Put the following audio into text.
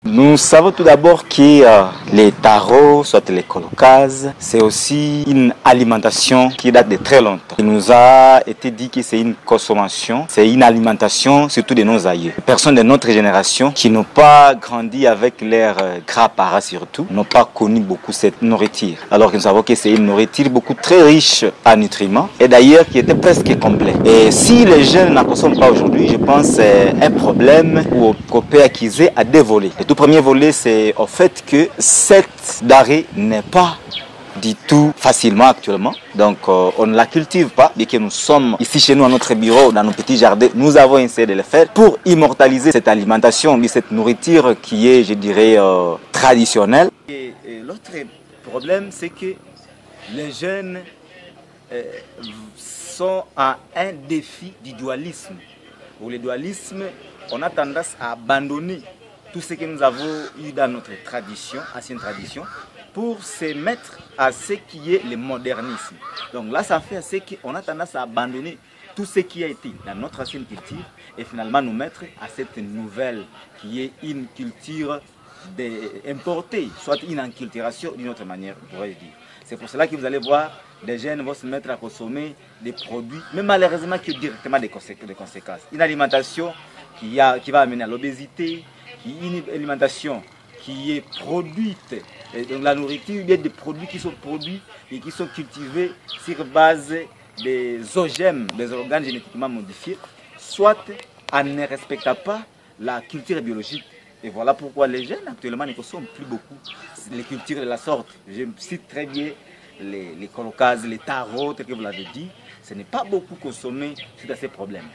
Nous savons tout d'abord que les tarots, soit les colocases, c'est aussi une alimentation qui date de très longtemps. Il nous a été dit que c'est une consommation, c'est une alimentation surtout de nos aïeux. Les personnes de notre génération qui n'ont pas grandi avec leurs grands-parents surtout, n'ont pas connu beaucoup cette nourriture. Alors que nous savons que c'est une nourriture beaucoup très riche en nutriments et d'ailleurs qui était presque complète. Et si les jeunes n'en consomment pas aujourd'hui, je pense que c'est un problème qu'on peut accuser à deux volets. Le tout premier volet, c'est au fait que cette denrée n'est pas du tout facilement actuellement. Donc on ne la cultive pas, bien que nous sommes ici chez nous à notre bureau, dans nos petits jardins, nous avons essayé de le faire pour immortaliser cette alimentation, cette nourriture qui est, je dirais, traditionnelle. Et l'autre problème, c'est que les jeunes sont à un défi du dualisme. Où le dualisme, on a tendance à abandonner tout ce que nous avons eu dans notre tradition, ancienne tradition, pour se mettre à ce qui est le modernisme. Donc là, ça fait à ce qu'on a tendance à abandonner tout ce qui a été dans notre ancienne culture et finalement nous mettre à cette nouvelle qui est une culture importée, soit une enculturation d'une autre manière, pourrais-je dire. C'est pour cela que vous allez voir, des jeunes vont se mettre à consommer des produits, mais malheureusement qui ont directement des conséquences. Une alimentation qui va amener à l'obésité, une alimentation qui est produite, donc la nourriture, il y a des produits qui sont produits et qui sont cultivés sur base des OGM, des organes génétiquement modifiés, soit en ne respectant pas la culture biologique. Et voilà pourquoi les jeunes actuellement ne consomment plus beaucoup les cultures de la sorte. Je cite très bien les colocases, les tarots, tel que vous l'avez dit. Ce n'est pas beaucoup consommé suite à ces problèmes.